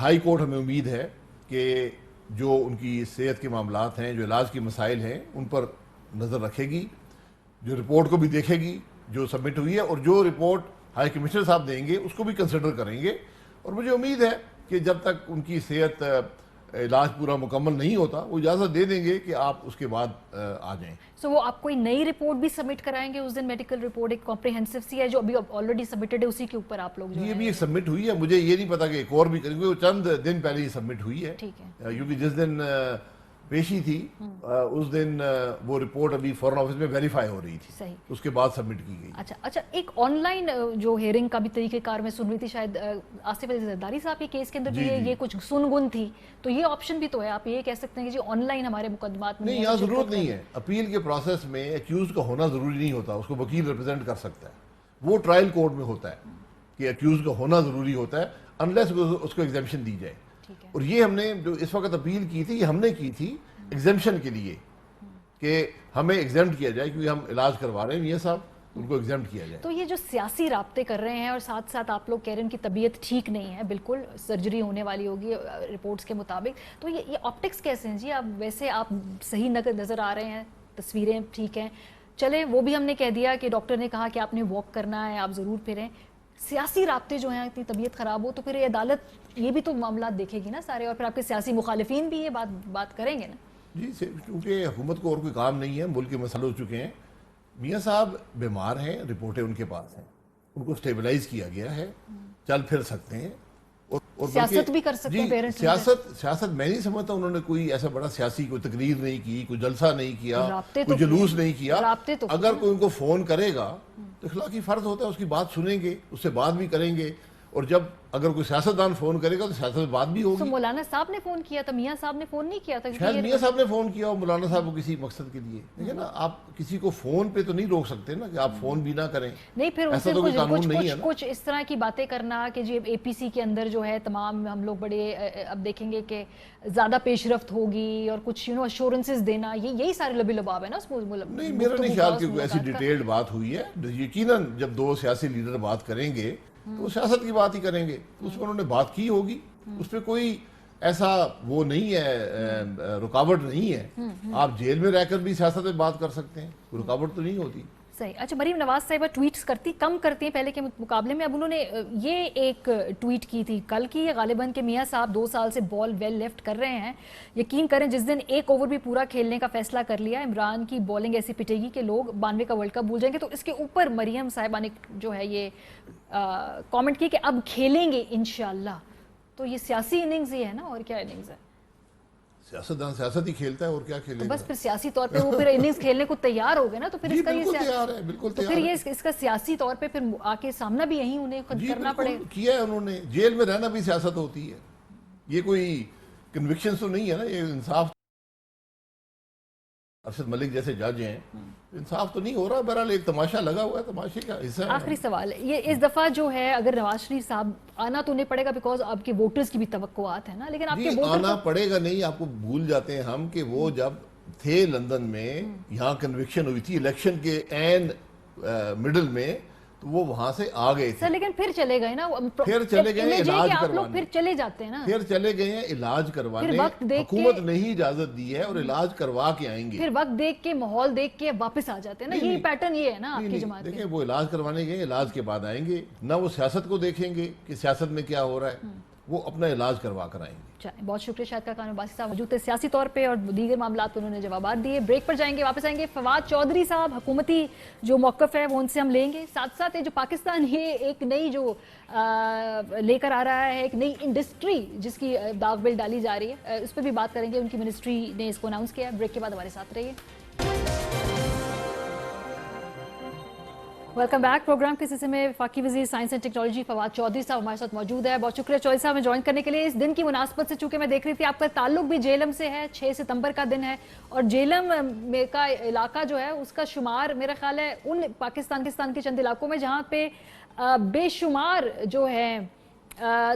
ہائی کورٹ ہمیں امید ہے کہ جو ان کی صحت کے معاملات ہیں, جو علاج کے مسائل ہیں, ان پر نظر رکھے گی, جو رپورٹ کو بھی دیکھے گی جو سبمٹ ہوئی ہے, اور جو رپورٹ ہائی کمشنر صاحب دیں گے اس کو بھی کنسیڈر کریں گے. اور مجھے امید ہے کہ جب تک ان کی صحت علاج پورا مکمل نہیں ہوتا وہ اجازت دے دیں گے کہ آپ اس کے بعد آ جائیں. سو وہ آپ کوئی نئی رپورٹ بھی سبمٹ کرائیں گے اس دن؟ میڈیکل رپورٹ ایک کمپریہنسو سی ہے جو ابھی آلریڈی سبمٹڈ ہے, اسی کے اوپر آپ لوگ یہ بھی ایک سبمٹ ہوئی ہے, مجھے یہ نہیں پتا کہ ایک اور بھی کریں گے, وہ چند دن پہلے ہی سبمٹ ہوئی ہے. ٹھیک ہے, کیونکہ جس دن پیشی تھی اس دن وہ رپورٹ ابھی فورن آفس میں ویریفائی ہو رہی تھی, صحیح, اس کے بعد سبمٹ کی گئی. اچھا, ایک آن لائن جو ہیئرنگ کا بھی طریقہ کار میں سن رہی تھی, شاید آصف علی زرداری صاحب کے کیس کے اندر بھی یہ کچھ سن گن تھی, تو یہ آپشن بھی تو ہے, آپ یہ کہہ سکتے ہیں کہ جی آن لائن ہمارے مقدمات میں. نہیں, یہاں ضرورت نہیں ہے. اپیل کے پروسیس میں ایکیوز کا ہونا ضروری نہیں ہوتا, اس کو وکیل ریپرزینٹ کر سکتا ہے. وہ ٹرائل کورٹ میں ہوتا ہے کہ ایکیوز کا ہونا ضروری ہوتا ہے, انلیس اس کو ایگزیمپشن دی جائے. اور یہ ہم نے جو اس وقت اپیل کی تھی, یہ ہم نے کی تھی ایگزیمپشن کے لیے کہ ہمیں ایگزیمپٹ کیا جائے, کیونکہ ہم علاج کروا رہے ہیں میاں صاحب, ان کو ایگزیمپٹ کیا جائے. تو یہ جو سیاسی رابطے کر رہے ہیں اور ساتھ ساتھ آپ لوگ کہہ رہے ہیں ان کی طبیعت ٹھیک نہیں ہے, بالکل سرجری ہونے والی ہوگی رپورٹس کے مطابق, تو یہ آپٹکس کیسے ہیں جی؟ آپ ویسے آپ صحیح نظر آ رہے ہیں, تصویریں ٹھیک ہیں, چلیں وہ بھی ہم نے کہہ دیا کہ ڈاکٹر نے کہا کہ آپ نے واک کرنا ہے, آپ ضرور پھریں, सियासी राब्ते जो हैं, इतनी तबीयत ख़राब हो तो फिर ये अदालत ये भी तो मामलात देखेगी ना सारे, और फिर आपके सियासी मुखालिफिन भी ये बात करेंगे ना। जी, क्योंकि हुकूमत को और कोई काम नहीं है, मुल्क के मसले हो चुके हैं। मियाँ साहब बीमार हैं, रिपोर्टें उनके पास हैं, उनको स्टेबलाइज किया गया है, चल फिर सकते हैं और सियासत भी कर सकते हैं पेरेंट्स। सियासत मैं नहीं समझता उन्होंने कोई ऐसा बड़ा सियासी कोई तकरीर नहीं की, कोई जलसा नहीं किया, राब्ते कोई तो जुलूस नहीं किया। तो अगर कोई उनको फोन करेगा तो इखलाकी फर्ज होता है, उसकी बात सुनेंगे, उससे बात भी करेंगे, और जब अगर कोई सियासतदान फोन करेगा तो सियासत में बात भी तो होगी। मौलाना साहब ने फोन किया था, मियाँ साहब ने फोन नहीं किया था? शायद मियाँ साहब ने फोन किया और मौलाना साहब को किसी मकसद के लिए, ठीक है ना। आप किसी को फोन पे तो नहीं रोक सकते ना कि आप फोन भी ना करें। नहीं, फिर ऐसा उनसे तो कोई कानून नहीं है ना। कुछ इस तरह की बातें करना कि जी एपीसी के अंदर जो है तमाम हम लोग बड़े अब देखेंगे कि ज्यादा पेशरफ्त होगी, और कुछ अश्योरेंसेस देना, यही सारे लबी लबाब है ना उसमें। नहीं, मेरा नहीं ख्याल कि कोई ऐसी डिटेल्ड बात हुई है। यकीनन जब दो सियासी लीडर बात करेंगे तो सियासत की बात ही करेंगे, तो उसमें उन्होंने बात की होगी, उस पर कोई ऐसा वो नहीं है, रुकावट नहीं है। आप जेल में रहकर भी सियासत में बात कर सकते हैं, कोई रुकावट तो नहीं होती। सही। अच्छा, मरीम नवाज साहिबा ट्वीट्स कम करती हैं पहले के मुकाबले में। अब उन्होंने ये एक ट्वीट की थी कल की, गालिबन के मियाँ साहब 2 साल से बॉल वेल लेफ्ट कर रहे हैं, यकीन करें जिस दिन एक ओवर भी पूरा खेलने का फैसला कर लिया, इमरान की बॉलिंग ऐसी पिटेगी कि लोग 92 का वर्ल्ड कप भूल जाएंगे। तो इसके ऊपर मरीम साहिबा ने जो है ये कमेंट की कि अब खेलेंगे इंशाल्लाह। तो ये सियासी इनिंग्स ही है ना, और क्या इनिंग्स है? सियासतदान सियासत ही खेलता है, और क्या खेलेगा। तो बस फिर सियासी तौर पे वो फिर इनिंग्स खेलने को तैयार हो गए ना, तो फिर इसका ये तैयार है, बिल्कुल तो तैयार फिर है। ये इसका सियासी तौर पे फिर आके सामना भी यही उन्हें खुद करना पड़ेगा। किया है उन्होंने, जेल में रहना भी सियासत होती है, ये कोई कन्विक्शन तो नहीं है ना, ये इंसाफ। अरशद मलिक जैसे जज हैं, इंसाफ तो नहीं हो रहा। बहरहाल एक तमाशा लगा हुआ है, तमाशे का हिस्सा है। आखिरी सवाल, ये इस दफा जो है अगर नवाज शरीफ साहब आना तो नहीं पड़ेगा, बिकॉज आपके वोटर्स की भी तवक्कुआत है ना, लेकिन आपके वोटर आना पड़ेगा नहीं। आपको भूल जाते हैं हम कि वो जब थे लंदन में, यहाँ कन्विक्शन हुई थी इलेक्शन के एंड मिडल में, तो वो वहां से आ गए थे। सर लेकिन फिर चले गए ना, फिर चले गए इलाज करवाने, फिर चले जाते हैं ना, फिर चले गए हैं इलाज करवाने। हुकूमत ने ही इजाजत दी है और इलाज करवा के आएंगे। फिर वक्त देख के, माहौल देख के वापस आ जाते हैं ना, यही पैटर्न ये है ना आपकी जमात। देखिए, वो इलाज करवाने गए, इलाज के बाद आएंगे ना। वो सियासत को देखेंगे कि सियासत में क्या हो रहा है, वो अपना इलाज करवा कर आएंगे। बहुत शुक्रिया। शायद का कानून बासी साहब मौजूद थे, सियासी तौर पे और दीगर मामला पर उन्होंने जवाब दिए। ब्रेक पर जाएंगे, वापस आएंगे। फवाद चौधरी साहब हुकूमती जो मौक़िफ़ है वो उनसे हम लेंगे। साथ साथ ये जो पाकिस्तान ये एक नई जो लेकर आ रहा है, एक नई इंडस्ट्री जिसकी दागबिल डाली जा रही है, उस पर भी बात करेंगे। उनकी मिनिस्ट्री ने इसको अनाउंस किया। ब्रेक के बाद हमारे साथ रहिए। Welcome back. प्रोग्राम के सिलसिले में वफाकी वज़ीर science and technology Fawad Chaudhry साहब हमारे साथ मौजूद है। बहुत शुक्रिया चौधरी साहब में ज्वाइन करने के लिए। इस दिन की मुनासबत से चूंकि मैं देख रही थी आपका ताल्लुक भी जेलम से है, 6 सितंबर का दिन है, और जेलम में का इलाका जो है उसका शुमार मेरा ख्याल है उन पाकिस्तान के चंद इलाकों में जहाँ पे बेशुमार जो है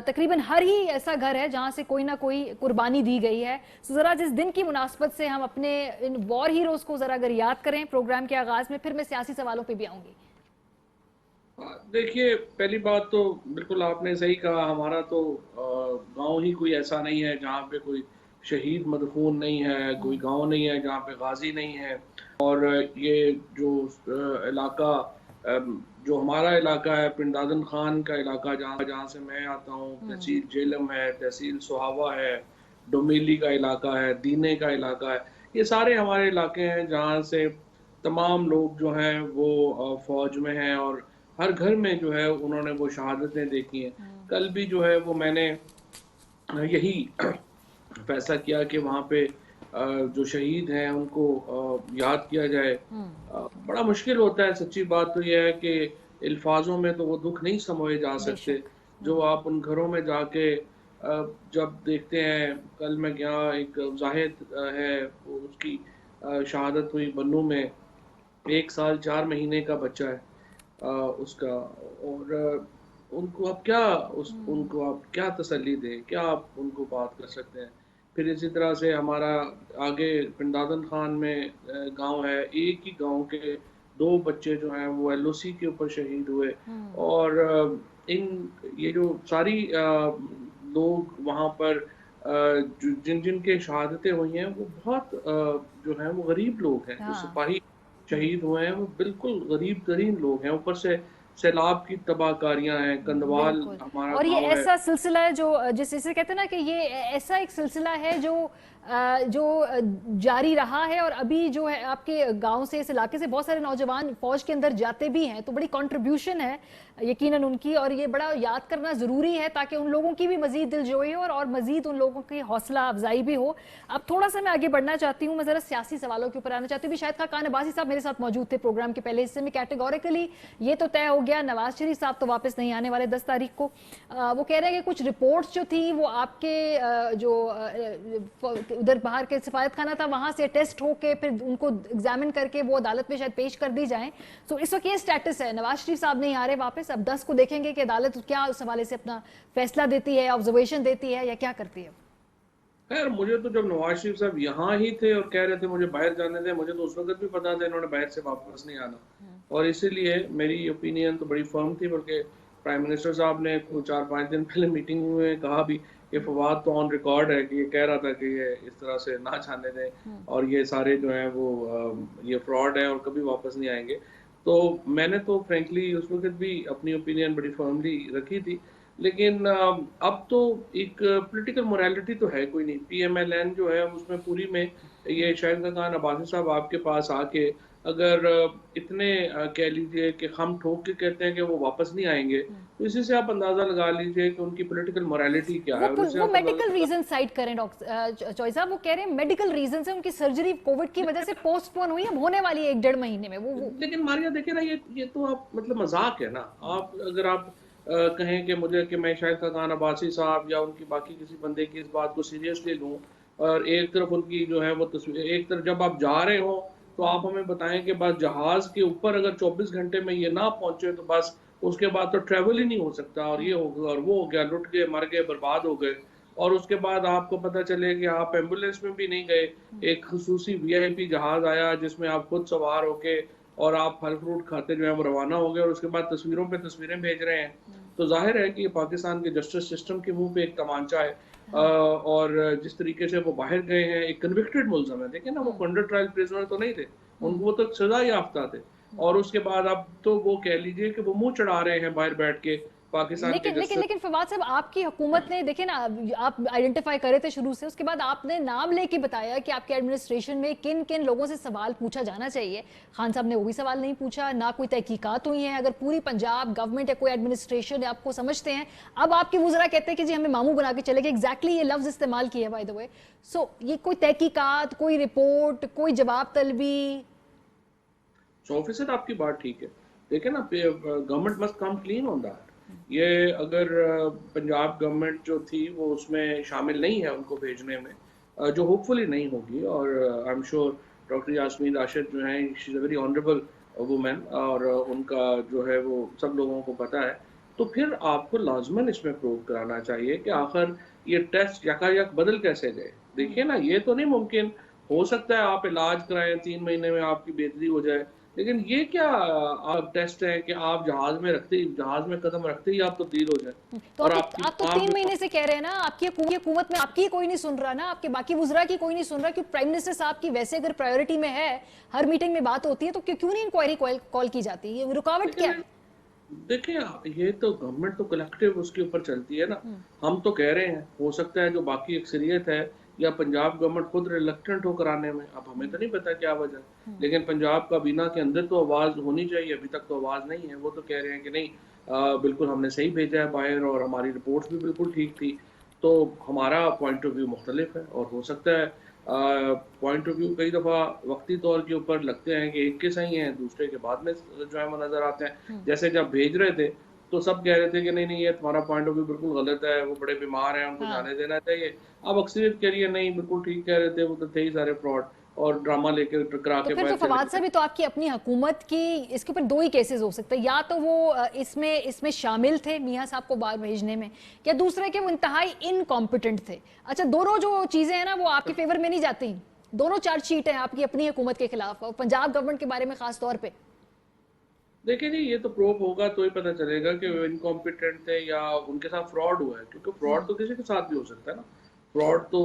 तकरीबन हर ही ऐसा घर है जहाँ से कोई ना कोई कुर्बानी दी गई है। तो ज़रा जिस दिन की मुनासबत से हम अपने इन वॉर हीरोज़ को ज़रा अगर याद करें प्रोग्राम के आगाज़ में, फिर मैं सियासी सवालों पर भी आऊँगी। देखिए, पहली बात तो बिल्कुल आपने सही कहा, हमारा तो गांव ही कोई ऐसा नहीं है जहाँ पे कोई शहीद मदफून नहीं है, कोई गांव नहीं है जहाँ पे गाजी नहीं है। और ये जो इलाका, जो हमारा इलाका है, पिंडादन खान का इलाका जहाँ से मैं आता हूँ, तहसील जेलम है, तहसील सुहावा है, डोमेली का इलाका है, दीने का इलाका है, ये सारे हमारे इलाके हैं जहाँ से तमाम लोग जो हैं वो फौज में हैं और हर घर में जो है उन्होंने वो शहादतें देखी हैं। कल भी जो है वो मैंने यही फैसला किया कि वहाँ पे जो शहीद हैं उनको याद किया जाए। बड़ा मुश्किल होता है, सच्ची बात तो यह है कि अल्फाजों में तो वो दुख नहीं समझे जा सकते जो आप उन घरों में जाके जब देखते हैं। कल मैं गया, एक जाहिद है, उसकी शहादत हुई बन्नू में, 1 साल 4 महीने का बच्चा है उसका, और उनको आप क्या उनको आप क्या तसल्ली दें, क्या आप उनको बात कर सकते हैं। फिर इसी तरह से हमारा आगे पिंडादन खान में गांव है, एक ही गांव के 2 बच्चे जो हैं वो LOC के ऊपर शहीद हुए। और ये जो सारी लोग वहाँ पर जिनके शहादतें हुई हैं वो बहुत जो हैं वो गरीब लोग हैं। जो सिपाही शहीद हुए हैं वो बिल्कुल गरीब तरीन लोग हैं, ऊपर से سیلاب کی تباہ کاریاں ہیں، کندوال ہمارا اور یہ گاؤں ہے. ایسا سلسلہ ہے جو جسے کہتے ہیں نا کہ یہ ایسا ایک سلسلہ ہے جو جاری رہا ہے، اور ابھی جو ہے آپ کے گاؤں سے، اس علاقے سے بہت سارے نوجوان فوج کے اندر جاتے بھی ہیں، تو بڑی کنٹریبیوشن ہے یقیناً ان کی، اور یہ بڑا یاد کرنا ضروری ہے تاکہ ان لوگوں کی بھی مزید دلجوئی ہو اور مزید ان لوگوں کی حوصلہ افزائی بھی ہو. اب تھوڑا سا میں آگے بڑھنا چاہتی ہوں، میں ذرا سیاسی سوالوں کے اوپر آنا چاہتی ہوں. بھی شاہد خاقان عباسی صاحب میرے ساتھ موجود تھے پروگرام کے پہلے حصے میں. کیٹیگوریکلی یہ تو طے ہو گیا نواز شریف صاحب تو واپس نہیں آنے والے 10 تاریخ کو. وہ کہہ رہے ہیں کہ کچھ رپورٹس جو تھی وہ آپ کے جو ادھر باہر کے سفارت خانہ تھا وہاں سے ٹیسٹ ہو کے پھر ان کو ایگزامن کر کے وہ عدالت میں شاید پیش کر دی جائیں. تو اس وقت یہ سٹیٹس ہے، نواز شریف صاحب نہیں آ رہے واپس. اب 10 کو دیکھیں گے کہ عدالت کیا اس حوالے سے اپنا فیصلہ دیتی ہے، آبزرویشن دیتی ہے یا کیا کرتی ہے. خیر مجھے تو جب نواز شریف صاحب یہاں ہی تھے اور کہہ رہے تھے مجھے باہر جانے دیں، مجھے تو اس وقت بھی پتا تھا انہوں نے باہر سے واپس نہیں آنا، اور اسی لیے میری اوپینین تو بڑی فرم تھی. بلکہ پرائم منسٹر صاحب نے 4-5 دن پہلے میٹنگ میں کہا بھی کہ فواد تو آن ریکارڈ ہے کہ یہ کہہ رہا تھا کہ یہ اس طرح سے نہ جانے دیں اور یہ سارے جو ہیں وہ یہ فراڈ ہیں اور کبھی واپس نہیں آئیں گے. تو میں نے تو فرینکلی اس وقت بھی اپنی اوپینین بڑی فرملی رکھی تھی. لیکن اب تو ایک پولیٹیکل موریلٹی تو ہے کوئی نہیں. پی ایم ایل این جو ہے اس میں پوری میں یہ شاہد خاقان عباسی صاحب آپ کے پاس آ کے اگر اتنے کہہ لیجئے کہ ہم ٹھوک کے کہتے ہیں کہ وہ واپس نہیں آئیں گے، تو اسی سے آپ اندازہ لگا لیجئے کہ ان کی پولیٹیکل موریلٹی کیا ہے. اور اس سے وہ آپ میڈیکل ریزن سائٹ کریں ڈاکٹر چوئی صاحب. وہ کہہ رہے ہیں میڈیکل ریزن سے ان کی سرجری کووڈ کی وجہ سے پوسٹ پون ہوئی، اب ہونے والی ہے 1-1.5 مہینے میں. وہ لیکن ماریا دیکھیں نا یہ تو آپ مطلب مذاق ہے نا. آپ اگر آپ کہیں کہ مجھے کہ میں شاہد خاقان عباسی صاحب یا ان کی باقی کسی بندے کی اس بات کو سیریسلی لوں، اور ایک طرف ان کی جو ہے وہ تصویر، ایک طرف جب آپ جا رہے ہوں تو آپ ہمیں بتائیں کہ بس جہاز کے اوپر اگر 24 گھنٹے میں یہ نہ پہنچے تو بس اس کے بعد تو ٹریول ہی نہیں ہو سکتا، اور یہ ہو گیا اور وہ ہو گیا، لٹ گئے، مر گئے، برباد ہو گئے. اور اس کے بعد آپ کو پتہ چلے کہ آپ ایمبولینس میں بھی نہیں گئے، ایک خصوصی وی آئی پی جہاز آیا جس میں آپ خود سوار ہو کے اور آپ پھل فروٹ کھاتے جو ہیں وہ روانہ ہو گئے، اور اس کے بعد تصویروں پہ تصویریں بھیج رہے ہیں. تو ظاہر ہے کہ یہ پاکستان کے جسٹس سسٹم کے منہ پہ ایک تمانچہ ہے. اور جس طریقے سے وہ باہر گئے ہیں، ایک کنوکٹڈ ملزم ہے. دیکھیں نا وہ انڈر ٹرائل پریزنر تو نہیں تھے، ان کو تو سزا یافتہ تھے، اور اس کے بعد اب تو وہ کہہ لیجئے کہ وہ منہ چڑھا رہے ہیں باہر بیٹھ کے پاکستان کے جسٹس. لیکن فواد صاحب آپ کی حکومت نے دیکھیں نا، آپ آئیڈینٹیفائی کرے تھے شروع سے، اس کے بعد آپ نے نام لے کے بتایا کہ آپ کے ایڈمنسٹریشن میں کن کن لوگوں سے سوال پوچھا جانا چاہیے. خان صاحب نے وہ بھی سوال نہیں پوچھا، نہ کوئی تحقیقات ہوئی ہیں. اگر پوری پنجاب گورنمنٹ یا کوئی ایڈمنسٹریشن آپ کو سمجھتے ہیں، اب آپ کے وزراء کہتے ہیں کہ جی ہمیں ماموں بنا کے چلے گئے. ایگزیکٹلی یہ لفظ استعمال کیا ہے بائی دا وے. سو یہ کوئی تحقیقات، کوئی رپورٹ، کوئی جواب طلبی؟ 100% آپ کی بات ٹھیک ہے. دیکھیں نا government must come clean on that. یہ اگر پنجاب گورنمنٹ جو تھی وہ اس میں شامل نہیں ہے ان کو بھیجنے میں، جو ہوپ فلی نہیں ہوگی، اور I am sure doctor Yasmin Rashid جو ہیں شی از اے ویری آنریبل وومین، اور ان کا جو ہے وہ سب لوگوں کو پتہ ہے. تو پھر آپ کو لازماً اس میں پروو کرانا چاہیے کہ آخر یہ ٹیسٹ یکا یک بدل کیسے گئے. دیکھیے نا یہ تو نہیں ممکن ہو سکتا ہے آپ علاج کرائیں 3 مہینے میں آپ کی بہتری ہو جائے، لیکن یہ کیا آپ ٹیسٹ ہے کہ آپ جہاز میں قدم رکھتے ہی آپ تبدیل ہو جائیں. تو اور آپ تو 3 مہینے سے کہہ رہے ہیں نا، آپ کی حکومت میں آپ کی کوئی نہیں سن رہا نا، آپ کے باقی وزراء کی کوئی نہیں سن رہا. کیوں پرائم منسٹر صاحب کی ویسے اگر پرائیورٹی میں ہے، ہر میٹنگ میں بات ہوتی ہے، تو کیوں نہیں انکوائری کال کی جاتی؟ یہ رکاوٹ کیا ہے؟ دیکھیں یہ تو گورنمنٹ تو کلیکٹیو اس کے اوپر چلتی ہے نا. ہم تو کہہ رہے ہیں ہو سکتا ہے جو باقی اکثریت ہے یا پنجاب گورنمنٹ خود ریلکٹنٹ ہو کرانے میں، اب ہمیں تو نہیں پتا کیا وجہ، لیکن پنجاب کابینہ کے اندر تو آواز ہونی چاہیے. ابھی تک تو آواز نہیں ہے. وہ تو کہہ رہے ہیں کہ نہیں بالکل ہم نے صحیح بھیجا ہے باہر اور ہماری رپورٹس بھی بالکل ٹھیک تھی. تو ہمارا پوائنٹ آف ویو مختلف ہے، اور ہو سکتا ہے پوائنٹ آف ویو کئی دفعہ وقتی طور کے اوپر لگتے ہیں کہ ایک کے صحیح ہیں، دوسرے کے بعد میں جو ہے وہ نظر آتے ہیں. جیسے جب بھیج رہے تھے تو سب کہہ رہے تھے کہ نہیں یہ تمہارا پوائنٹ آف ویو بالکل غلط ہے، وہ بڑے بیمار ہیں، ان کو جانے دینا چاہیے. اب اکثریت کہہ رہی ہے نہیں بالکل ٹھیک کہہ رہے تھے، وہ تو تھے ہی سارے فراڈ اور ڈرامہ لے کے ٹکرا تو کے پھر باہر تو چلے فواد صاحب بھی تو آپ کی اپنی حکومت کی اس کے اوپر 2 ہی کیسز ہو سکتے ہیں. یا تو وہ اس میں شامل تھے میاں صاحب کو باہر بھیجنے میں، یا دوسرے کہ وہ انتہائی انکمپیٹنٹ تھے. اچھا دونوں جو چیزیں ہیں نا وہ آپ کے فیور میں نہیں جاتی. دونوں چارج شیٹ ہیں آپ کی اپنی حکومت کے خلاف اور پنجاب گورنمنٹ کے بارے میں خاص طور پہ. دیکھیں جی یہ تو پروب ہوگا تو ہی پتہ چلے گا کہ وہ انکمپیٹنٹ تھے یا ان کے ساتھ فراڈ ہوا ہے، کیونکہ فراڈ تو کسی کے ساتھ بھی ہو سکتا ہے نا. फ्रॉड तो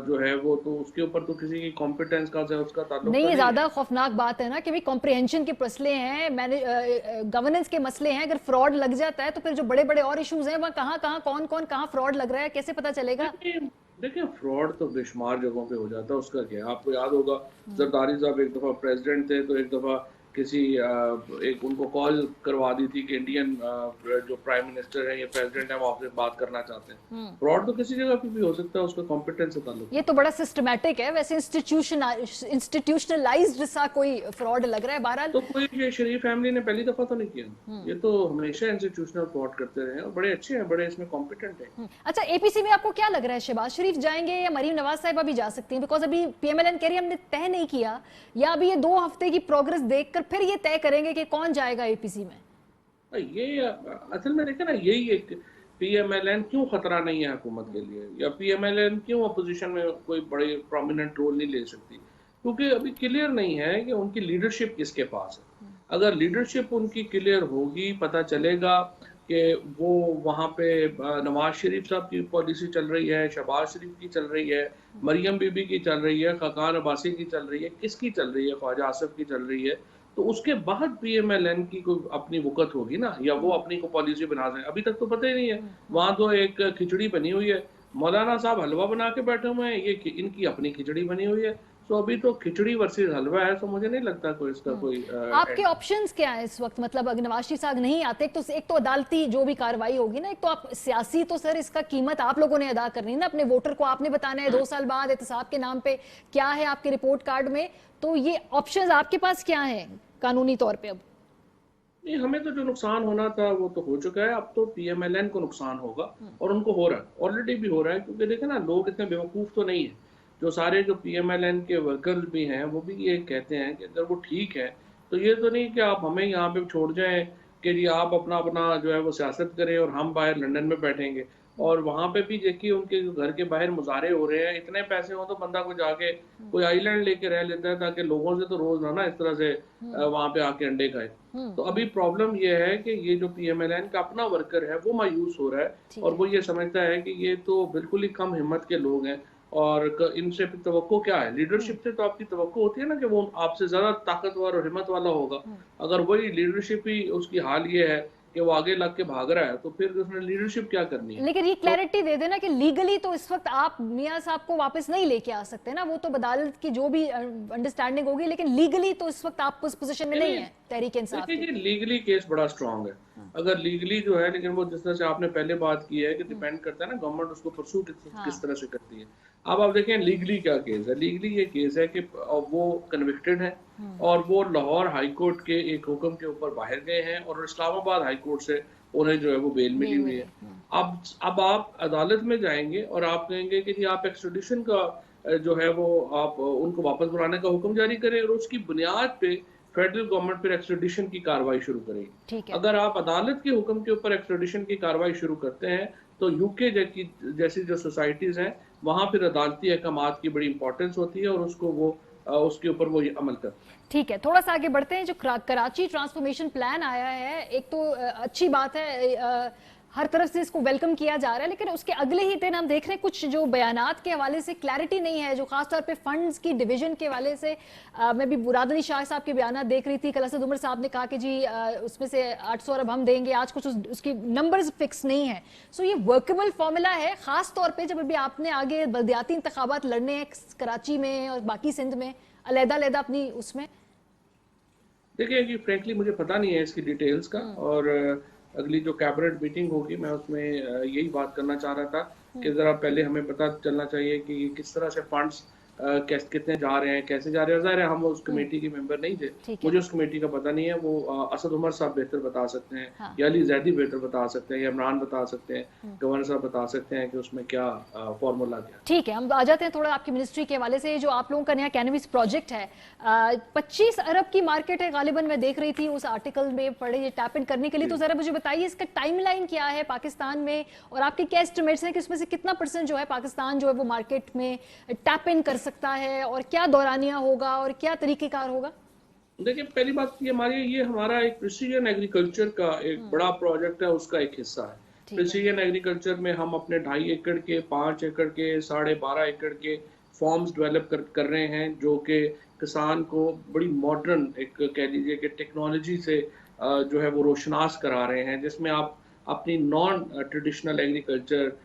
जो है वो तो उसके ऊपर तो किसी की कॉम्पिटेंस का से उसका ताल्लुक नहीं, तो ये नहीं ज्यादा खौफनाक बात है ना कि भाई कॉम्प्रिहेंशन के मसले हैं, गवर्नेंस के मसले हैं। अगर फ्रॉड लग जाता है तो फिर जो बड़े बड़े और इश्यूज हैं वहाँ कहाँ कहाँ कौन कौन कहाँ फ्रॉड लग रहा है कैसे पता चलेगा? है। देखिए फ्रॉड तो बेशुमार जगहों पे हो जाता है, उसका क्या है? आपको याद होगा जरदारी साहब एक दफ़ा प्रेसिडेंट थे, तो एक दफ़ा किसी एक उनको कॉल करवा दी थी कि इंडियन जो प्राइम मिनिस्टर है या प्रेसिडेंट है वो आपसे बात करना चाहते हैं। फ्रॉड तो किसी जगह पे भी हो सकता है, उसका कॉम्पिटेंस से ताल्लुक ये तो बड़ा सिस्टमैटिक है वैसे, इंस्टीट्यूशनलाइज्ड सा कोई फ्रॉड लग रहा है। बहरहाल तो कोई ये शरीफ फैमिली ने पहली दफा तो नहीं किया, ये तो हमेशा इंस्टीट्यूशनल फ्रॉड करते रहे और बड़े अच्छे हैं, बड़े इसमें कॉम्पिटेंट हैं। अच्छा, एपीसी में आपको क्या लग रहा है, शहबाज शरीफ जाएंगे या मरीम नवाज साहिबा भी जा सकती हैं? बिकॉज अभी पीएमएलएन कह रही है हमने तय नहीं किया, या अभी ये 2 हफ्ते की प्रोग्रेस देखकर फिर ये तय करेंगे कि कौन जाएगा एपीसी में? ये असल में देखे ना, यही एक पीएमएलएन क्यों खतरा नहीं है हुकूमत के लिए, या पीएमएलएन क्यों अपोजिशन में कोई बड़े प्रोमिनेंट रोल नहीं ले सकती, क्योंकि अभी क्लियर नहीं है कि उनकी लीडरशिप किसके पास है। अगर लीडरशिप उनकी क्लियर होगी, पता चलेगा कि वो वहाँ पे नवाज शरीफ साहब की पॉलिसी चल रही है, शहबाज शरीफ की चल रही है, मरियम बीबी की चल रही है, खकान अब्बासी की चल रही है, किसकी चल रही है, ख्वाजा आसिफ की चल रही है, तो उसके बाद पीएमएलएन की कोई अपनी वक़्त होगी ना, या वो अपनी को पॉलिसी बना दें। अभी तक तो पता ही नहीं है, वहाँ तो एक खिचड़ी बनी हुई है, मौलाना साहब हलवा बना के बैठे हुए हैं, ये इनकी अपनी खिचड़ी बनी हुई है। तो अभी तो खिचड़ी वर्सेस हलवा है, तो मुझे नहीं लगता कोई इसका कोई आपके ऑप्शंस क्या है इस वक्त? मतलब अगर नवाज शरीफ साहब नहीं आते, एक तो अदालती जो भी कार्रवाई होगी ना, एक तो आप सियासी, तो सर इसका कीमत आप लोगों ने अदा करनी है ना, अपने वोटर को आपने बताना है 2 साल बाद एहतसाब के नाम पे क्या है आपके रिपोर्ट कार्ड में। तो ये ऑप्शंस आपके पास क्या है कानूनी तौर पे? अब नहीं, हमें तो जो नुकसान होना था वो तो हो चुका है, अब तो पीएमएलएन को नुकसान होगा, और उनको हो रहा है, ऑलरेडी भी हो रहा है, क्योंकि देखे ना लोग इतने बेवकूफ़ तो नहीं है। जो सारे जो पीएमएलएन के वर्कर्स भी हैं वो भी ये कहते हैं कि अगर वो ठीक है तो ये तो नहीं कि आप हमें यहाँ पे छोड़ जाएं कि जी आप अपना अपना जो है वो सियासत करें और हम बाहर लंदन में बैठेंगे। और वहाँ पे भी देखिए उनके घर के बाहर मुजाहरे हो रहे हैं, इतने पैसे हो तो बंदा को जाके कोई आइलैंड लेके रह लेता है, ताकि लोगों से तो रोज ना इस तरह से वहाँ पे आके अंडे खाए। तो अभी प्रॉब्लम ये है कि ये जो पीएमएलएन का अपना वर्कर है वो मायूस हो रहा है, और वो ये समझता है कि ये तो बिल्कुल ही कम हिम्मत के लोग हैं, और इनसे तवक्को क्या है? लीडरशिप से तो आपकी तवक्को होती है ना कि वो आपसे ज्यादा ताकतवर और हिम्मत वाला होगा। अगर वही लीडरशिप ही उसकी हाल ये है कि वो आगे लग के भाग रहा है, तो फिर उसने लीडरशिप क्या करनी है? लेकिन ये क्लैरिटी दे देना कि लीगली तो इस वक्त आप मियां साहब को वापस नहीं लेके आ सकते ना, वो तो अदालत की जो भी अंडरस्टैंडिंग होगी, लेकिन लीगली तो इस वक्त आप उस पोजीशन में नहीं है तहरीक इंसाफ की। लीगली केस बड़ा स्ट्रांग है, अगर लीगली जो है, लेकिन वो जिस तरह से आपने पहले बात की है कि डिपेंड करता है ना गवर्नमेंट उसको परसू किस तरह से करती है। अब आप देखें लीगली क्या केस है। लीगली ये केस है कि वो कन्विक्टेड है और वो लाहौर हाई कोर्ट के एक हुक्म के ऊपर बाहर गए हैं, और इस्लामाबाद हाई कोर्ट से उन्हें जो है वो बेल मिली हुई है। अब आप अदालत में जाएंगे और आप कहेंगे कि जी आप एक्स्ट्रेडिशन का जो है वो आप उनको वापस बुलाने का हुक्म जारी करें, और उसकी बुनियाद पे फेडरल गवर्नमेंट फिर एक्स्ट्रेडिशन की कार्रवाई शुरू करेगी। अगर आप अदालत के हुक्म के ऊपर एक्स्ट्रेडिशन की कार्रवाई शुरू करते हैं तो यूके जैसी जो सोसाइटीज हैं वहां फिर अदालती अहकामात की बड़ी इंपॉर्टेंस होती है, और उसको वो उसके ऊपर वो अमल करते हैं। ठीक है, थोड़ा सा आगे बढ़ते हैं। जो कराची ट्रांसफॉर्मेशन प्लान आया है, एक तो अच्छी बात है, हर तरफ से इसको वेलकम किया जा रहा है, लेकिन उसके अगले ही दिन हम देख रहे हैं कुछ जो बयानात के हवाले से क्लैरिटी नहीं है, जो खासतौर पे फंड्स की डिवीजन के हवाले से मैं भी मुराद अली शाह साहब के बयानात देख रही थी। कल असद उमर साहब ने कहा कि जी उसमें से 800 अरब हम देंगे, आज कुछ उसकी नंबर्स फिक्स नहीं है। सो ये वर्केबल फॉर्मूला है, खास तौर पर जब अभी आपने आगे बल्दियाती इंतखाबात लड़ने हैं कराची में और बाकी सिंध में अलग-अलग अपनी उसमें? देखिए जी फ्रेंकली मुझे पता नहीं है इसकी डिटेल्स का, और अगली जो कैबिनेट मीटिंग होगी मैं उसमें यही बात करना चाह रहा था कि ज़रा पहले हमें पता चलना चाहिए कि किस तरह से फंड्स कितने जा रहे हैं, कैसे जा रहे हैं। ज़ाहिर है हम उस कमेटी के मेंबर नहीं थे, मुझे उस कमेटी का पता नहीं है। वो असद उमर साहब बेहतर बता सकते हैं, हाँ। या अली जैदी बेहतर बता सकते हैं, या इमरान बता सकते हैं, गवर्नर साहब बता सकते हैं कि उसमें क्या फॉर्मूला क्या। ठीक है, हम आ जाते हैं थोड़ा आपकी मिनिस्ट्री के हवाले से। जो आप लोगों का नया कैनविस प्रोजेक्ट है, 25 अरब की मार्केट है गालिबन, मैं देख रही थी उस आर्टिकल में पढ़े, ये टैप इन करने के लिए। तो जरा मुझे बताइए इसका टाइमलाइन क्या है पाकिस्तान में, और आपके क्या एस्टिमेट्स हैं कि उसमें से कितना % जो है पाकिस्तान जो है वो मार्केट में टैप इन कर सकता है, और क्या दौरानिया होगा और क्या तरीकेकार होगा? देखिए पहली बात ये हमारा एक प्रिसीजन एग्रीकल्चर का एक बड़ा प्रोजेक्ट है, उसका एक हिस्सा है। प्रिसीजन एग्रीकल्चर में हम अपने 2.5 एकड़ के, 5 एकड़ के, 12.5 एकड़ के फॉर्म्स डेवलप कर रहे हैं, जो कि किसान को बड़ी मॉडर्न एक कह लीजिए कि टेक्नोलॉजी से जो है वो रोशनास करा रहे हैं, जिसमें आप अपनी नॉन ट्रेडिशनल एग्रीकल्चर,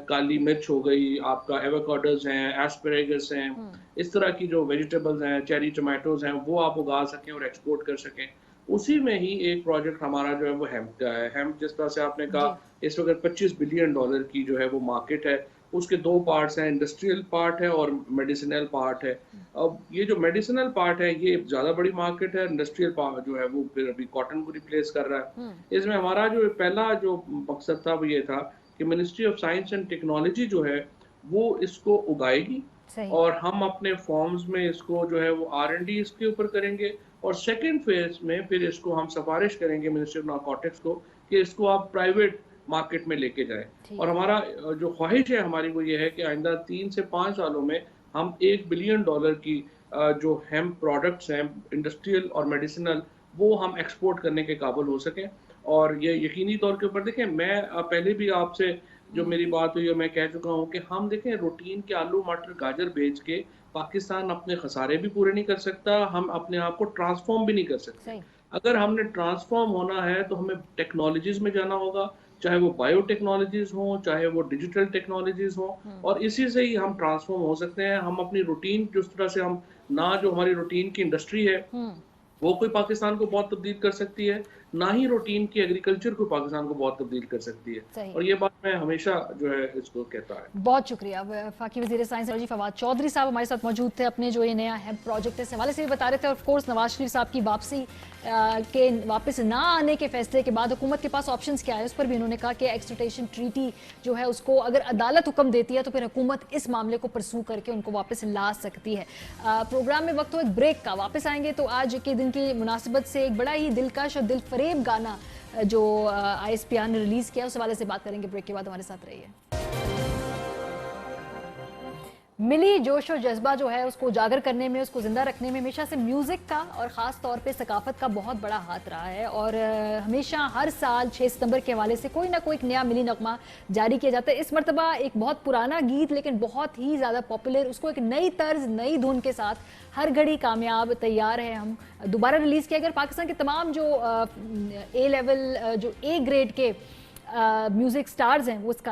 काली मिर्च हो गई, आपका एवोकाडोज हैं, एस्परेगस हैं, इस तरह की जो वेजिटेबल्स हैं, चेरी टमाटोज हैं, वो आप उगा सकें और एक्सपोर्ट कर सकें। उसी में ही एक प्रोजेक्ट हमारा जो है वो हेम्प का है। हेम्प जिस तरह से आपने कहा, इस वक्त $25 बिलियन की जो है वो मार्केट है। उसके 2 पार्ट्स हैं, इंडस्ट्रियल पार्ट है और मेडिसिनल पार्ट है। अब ये जो मेडिसिनल पार्ट है ये ज़्यादा बड़ी मार्केट है, इंडस्ट्रियल पार्ट जो है वो फिर अभी कॉटन को रिप्लेस कर रहा है। इसमें हमारा जो पहला जो मकसद था वो ये था कि ministry of science and technology जो है वो इसको उगाएगी और हम अपने फॉर्म्स में इसको जो है वो R&D इसके ऊपर करेंगे, और सेकेंड फेज में फिर इसको हम सिफारिश करेंगे मिनिस्ट्री ऑफ नारकोटिक्स को कि इसको आप प्राइवेट मार्केट में लेके जाएं। और हमारा जो ख्वाहिश है हमारी वो ये है कि आइंदा 3 से 5 सालों में हम $1 बिलियन की जो हेम्प प्रोडक्ट्स हैं इंडस्ट्रियल और मेडिसिनल, वो हम एक्सपोर्ट करने के काबिल हो सकें। और ये यकीनी तौर के ऊपर देखें, मैं पहले भी आपसे जो मेरी बात हुई है मैं कह चुका हूँ कि हम देखें रूटीन के आलू मटर गाजर बेच के पाकिस्तान अपने खसारे भी पूरे नहीं कर सकता, हम अपने आप को ट्रांसफॉर्म भी नहीं कर सकते। अगर हमने ट्रांसफॉर्म होना है तो हमें टेक्नोलॉजीज में जाना होगा, चाहे वो बायोटेक्नोलॉजीज हो, चाहे वो डिजिटल टेक्नोलॉजीज हो, और इसी से ही हम ट्रांसफॉर्म हो सकते हैं। हम अपनी रूटीन जिस तरह से हम ना, जो हमारी रूटीन की इंडस्ट्री है वो कोई पाकिस्तान को बहुत तब्दील कर सकती है, ना ही रूटीन की एग्रीकल्चर को पाकिस्तान को बहुत तब्दील कर सकती है। और ये बात मैं हमेशा जो है इसको कहता है। बहुत शुक्रिया। वफाकी वज़ीर साइंस टेक्नोलॉजी फवाद चौधरी साहब हमारे साथ मौजूद थे, अपने जो ये नया हेम्प प्रोजेक्ट है इस हवाले से भी बता रहे थे। और ऑफ कोर्स नवाज शरीफ साहब की वापस ना आने के फैसले के बाद हुकूमत के पास ऑप्शंस क्या है उस पर भी उन्होंने कहा कि एक्सट्राडिशन ट्रीटी जो है उसको अगर अदालत हुक्म देती है तो फिर हुकूमत इस मामले को परसू करके उनको वापस ला सकती है। प्रोग्राम में वक्त हो एक ब्रेक का, वापस आएंगे तो आज के दिन की मुनासिबत से एक बड़ा ही दिलकश और दिलफरेब गाना जो ISPR ने रिलीज किया उस हवाले से बात करेंगे। ब्रेक के बाद हमारे साथ रहिए। मिली जोश और जज्बा जो है उसको उजागर करने में, उसको जिंदा रखने में हमेशा से म्यूजिक का और ख़ास तौर पे सकाफत का बहुत बड़ा हाथ रहा है। और हमेशा हर साल 6 सितंबर के हवाले से कोई ना कोई एक नया मिली नगमा जारी किया जाता है। इस मरतबा एक बहुत पुराना गीत लेकिन बहुत ही ज़्यादा पॉपुलर, उसको एक नई तर्ज नई धुन के साथ हर घड़ी कामयाब तैयार है हम दोबारा रिलीज़ किया। अगर पाकिस्तान के तमाम जो A लेवल जो A ग्रेड के म्यूज़िक स्टार्स हैं वो इसका